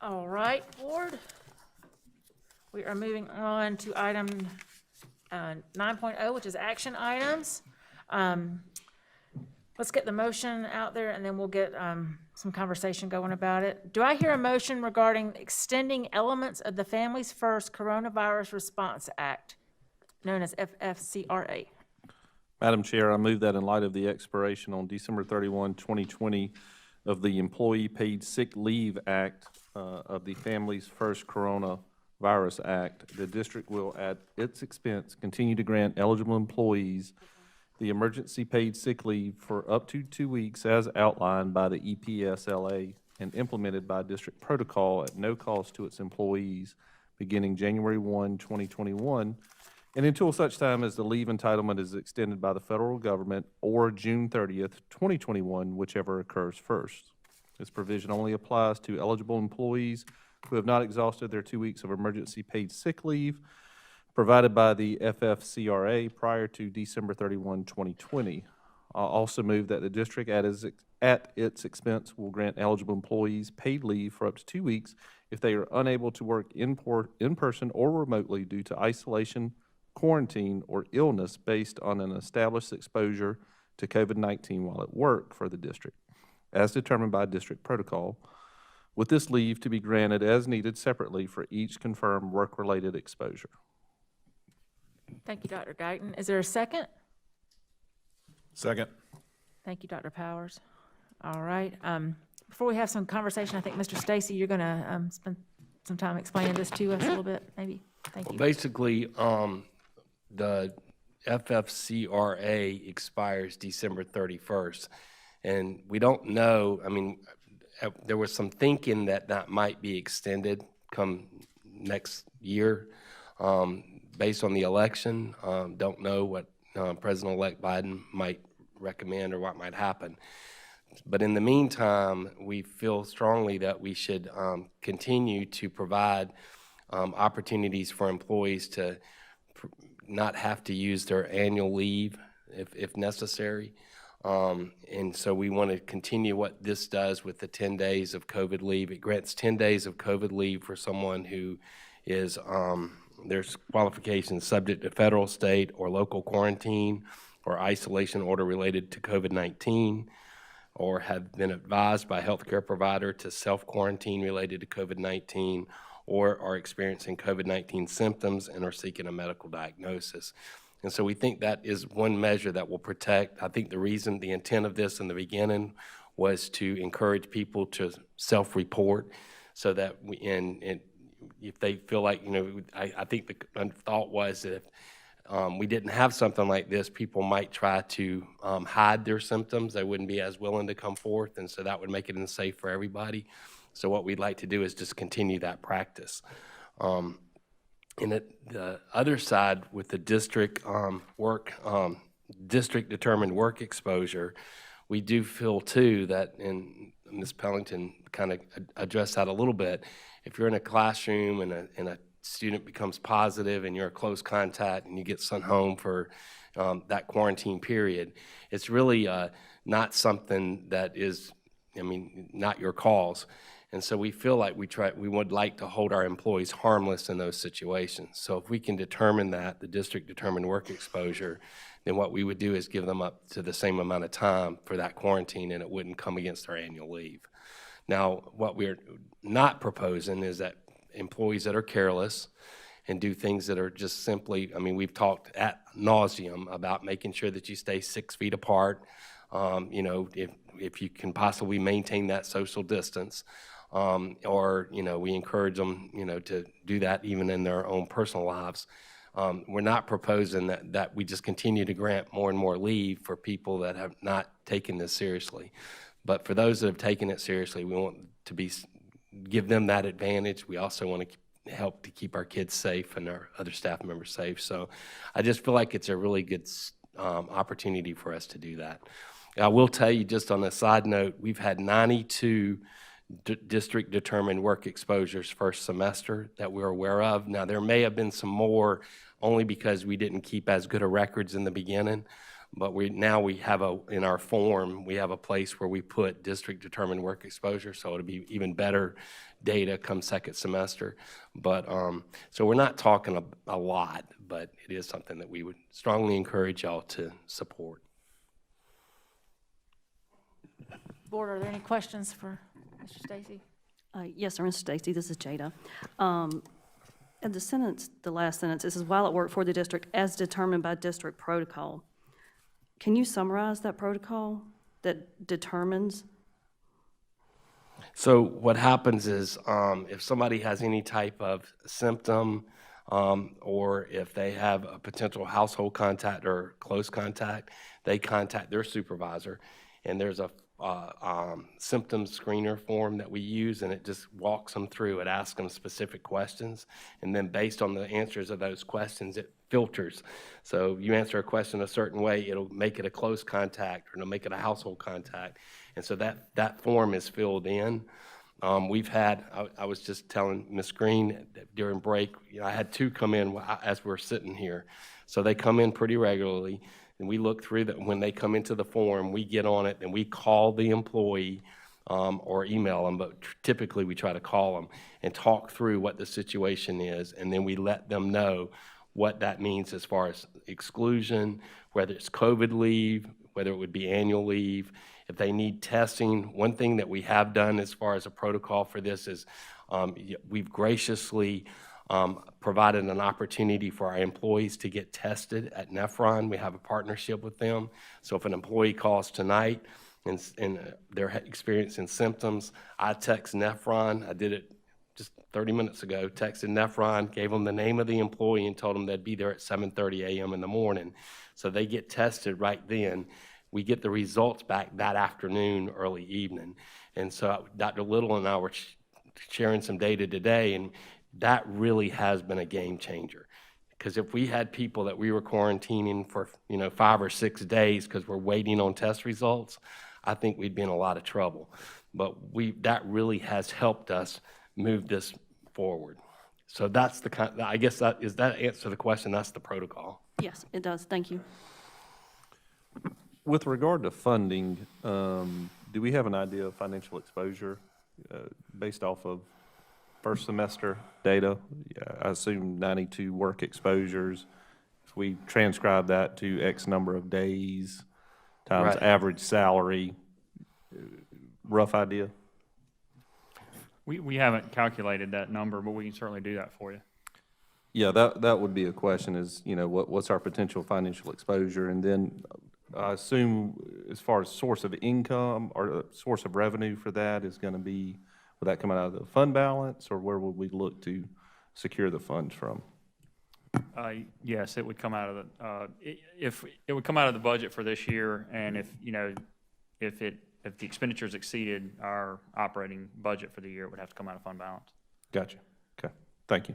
All right, board. We are moving on to item 9.0, which is action items. Let's get the motion out there, and then we'll get some conversation going about it. Do I hear a motion regarding extending elements of the Families First Coronavirus Response Act, known as FFCRA? Madam Chair, I move that in light of the expiration on December 31, 2020 of the Employee Paid Sick Leave Act of the Families First Coronavirus Act, the district will, at its expense, continue to grant eligible employees the emergency paid sick leave for up to 2 weeks as outlined by the EPSLA and implemented by district protocol at no cost to its employees beginning January 1, 2021, and until such time as the leave entitlement is extended by the federal government or June 30th, 2021, whichever occurs first. This provision only applies to eligible employees who have not exhausted their 2 weeks of emergency paid sick leave provided by the FFCRA prior to December 31, 2020. I'll also move that the district at its expense will grant eligible employees paid leave for up to 2 weeks if they are unable to work in person or remotely due to isolation, quarantine, or illness based on an established exposure to COVID-19 while at work for the district, as determined by district protocol, with this leave to be granted as needed separately for each confirmed work-related exposure. Thank you, Dr. Guyton. Is there a second? Second. Thank you, Dr. Powers. All right. Before we have some conversation, I think, Mr. Stacy, you're going to spend some time explaining this to us a little bit, maybe. Thank you. Basically, the FFCRA expires December 31st, and we don't know. I mean, there was some thinking that that might be extended come next year based on the election. Don't know what President-elect Biden might recommend or what might happen. But in the meantime, we feel strongly that we should continue to provide opportunities for employees to not have to use their annual leave if necessary. And so we want to continue what this does with the 10 days of COVID leave. It grants 10 days of COVID leave for someone who is, there's qualifications subject to federal, state, or local quarantine or isolation order related to COVID-19, or have been advised by a healthcare provider to self-quarantine related to COVID-19, or are experiencing COVID-19 symptoms and are seeking a medical diagnosis. And so we think that is one measure that will protect. I think the intent of this in the beginning was to encourage people to self-report so that if they feel like, I think the thought was that if we didn't have something like this, people might try to hide their symptoms. They wouldn't be as willing to come forth, and so that would make it unsafe for everybody. So what we'd like to do is just continue that practice. And the other side with the district district-determined work exposure, we do feel too that, and Ms. Pellington kind of addressed that a little bit, if you're in a classroom and a student becomes positive and you're a close contact and you get sent home for that quarantine period, it's really not something that is, not your cause. And so we feel like we would like to hold our employees harmless in those situations. So if we can determine that, the district determined work exposure, then what we would do is give them up to the same amount of time for that quarantine, and it wouldn't come against their annual leave. Now, what we're not proposing is that employees that are careless and do things that are just simply, we've talked ad nauseum about making sure that you stay 6 feet apart, if you can possibly maintain that social distance. Or we encourage them, to do that even in their own personal lives. We're not proposing that we just continue to grant more and more leave for people that have not taken this seriously. But for those that have taken it seriously, we want to give them that advantage. We also want to help to keep our kids safe and our other staff members safe. So I just feel like it's a really good opportunity for us to do that. I will tell you, just on a side note, we've had 92 district determined work exposures first semester that we're aware of. Now, there may have been some more only because we didn't keep as good a records in the beginning, But now we have in our form, we have a place where we put district-determined work exposure, so it'll be even better data come second semester. But, so we're not talking a lot, but it is something that we would strongly encourage y'all to support. Board, are there any questions for Mr. Stacy? Yes, sir, Mr. Stacy, this is Jada. In the sentence, the last sentence, it says, while at work for the district as determined by district protocol. Can you summarize that protocol that determines? So what happens is if somebody has any type of symptom or if they have a potential household contact or close contact, they contact their supervisor. And there's a symptom screener form that we use, and it just walks them through. It asks them specific questions, and then based on the answers of those questions, it filters. So you answer a question a certain way, it'll make it a close contact, or it'll make it a household contact. And so that form is filled in. We've had, I was just telling Ms. Green during break, I had two come in as we're sitting here. So they come in pretty regularly. And we look through that. When they come into the form, we get on it and we call the employee or email them, but typically we try to call them and talk through what the situation is, and then we let them know what that means as far as exclusion, whether it's COVID leave, whether it would be annual leave, if they need testing. One thing that we have done as far as a protocol for this is we've graciously provided an opportunity for our employees to get tested at Nephron. We have a partnership with them. So if an employee calls tonight and they're experiencing symptoms, I text Nephron. I did it just 30 minutes ago, texted Nephron, gave them the name of the employee and told them they'd be there at 7:30 a.m. in the morning. So they get tested right then. We get the results back that afternoon, early evening. And so Dr. Little and I were sharing some data today, and that really has been a game changer. Because if we had people that we were quarantining for 5 or 6 days because we're waiting on test results, I think we'd be in a lot of trouble. But that really has helped us move this forward. So that's I guess that answer the question. That's the protocol. Yes, it does, thank you. With regard to funding, do we have an idea of financial exposure based off of first semester data? I assume 92 work exposures. If we transcribe that to X number of days times Right. average salary, rough idea? We haven't calculated that number, but we can certainly do that for you. Yeah, that would be a question is, what's our potential financial exposure? And then I assume as far as source of income or source of revenue for that is going to be, will that come out of the fund balance, or where would we look to secure the funds from? Yes, it would come out of the, if it would come out of the budget for this year, and if the expenditures exceeded our operating budget for the year, it would have to come out of fund balance. Gotcha. Okay. Thank you.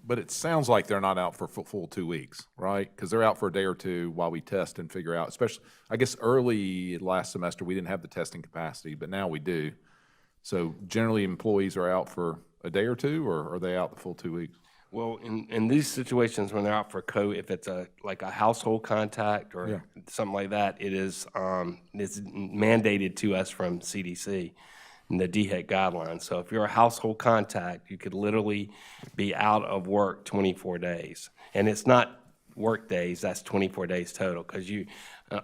But it sounds like they're not out for full 2 weeks, right? Because they're out for a day or two while we test and figure out, especially, I guess early last semester, we didn't have the testing capacity, but now we do. So generally, employees are out for a day or two, or are they out the full 2 weeks? Well, in these situations when they're out for COVID, if it's like a household contact or something like that, it's mandated to us from CDC and the DHEC guidelines. So if you're a household contact, you could literally be out of work 24 days. And it's not work days, that's 24 days total. Because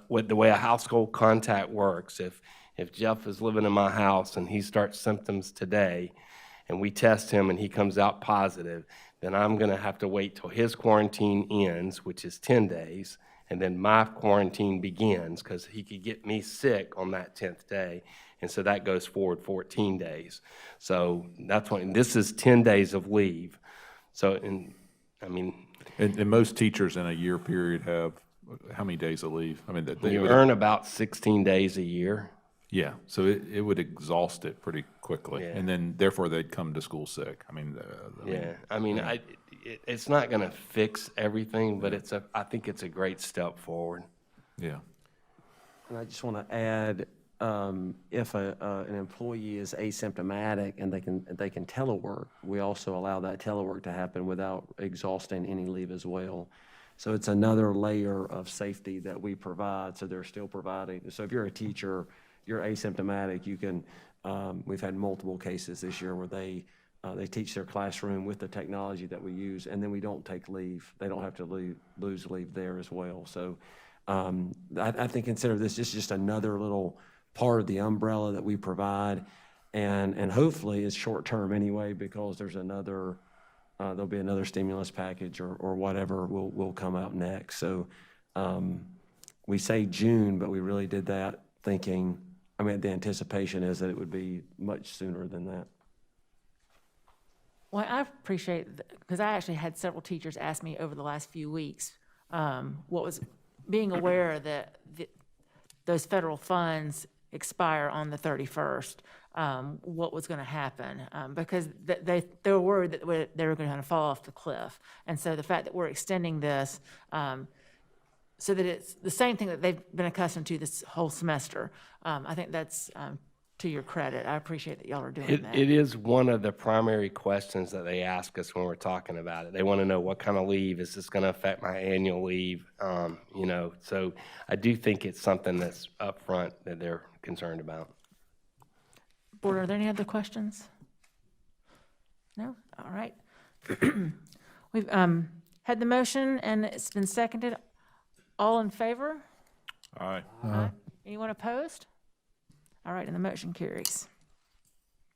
with the way a household contact works, if Jeff is living in my house and he starts symptoms today and we test him and he comes out positive, then I'm going to have to wait till his quarantine ends, which is 10 days, and then my quarantine begins because he could get me sick on that 10th day. And so that goes forward 14 days. So that's when, this is 10 days of leave. So, and most teachers in a year period have how many days of leave? I mean, you earn about 16 days a year. Yeah, so it would exhaust it pretty quickly, Yeah. and then therefore they'd come to school sick. It's not going to fix everything, but I think it's a great step forward. Yeah. And I just want to add, if an employee is asymptomatic and they can telework, we also allow that telework to happen without exhausting any leave as well. So it's another layer of safety that we provide, so they're still providing. So if you're a teacher, you're asymptomatic, you can, we've had multiple cases this year where they teach their classroom with the technology that we use, and then we don't take leave. They don't have to lose leave there as well. So I think consider this just another little part of the umbrella that we provide, and hopefully it's short-term anyway, because there's another, there'll be another stimulus package or whatever will come out next. So we say June, but we really did that thinking, I mean, the anticipation is that it would be much sooner than that. Well, I appreciate, because I actually had several teachers ask me over the last few weeks, what was, being aware that those federal funds expire on the 31st, what was going to happen, because they were worried that they were going to fall off the cliff. And so the fact that we're extending this so that it's the same thing that they've been accustomed to this whole semester, I think that's to your credit. I appreciate that y'all are doing that. It is one of the primary questions that they ask us when we're talking about it. They want to know, what kind of leave is this going to affect my annual leave? You know, so I do think it's something that's upfront that they're concerned about. Board, are there any other questions? No? All right. We've had the motion and it's been seconded. All in favor? Aye. Aye. Anyone opposed? All right, and the motion carries.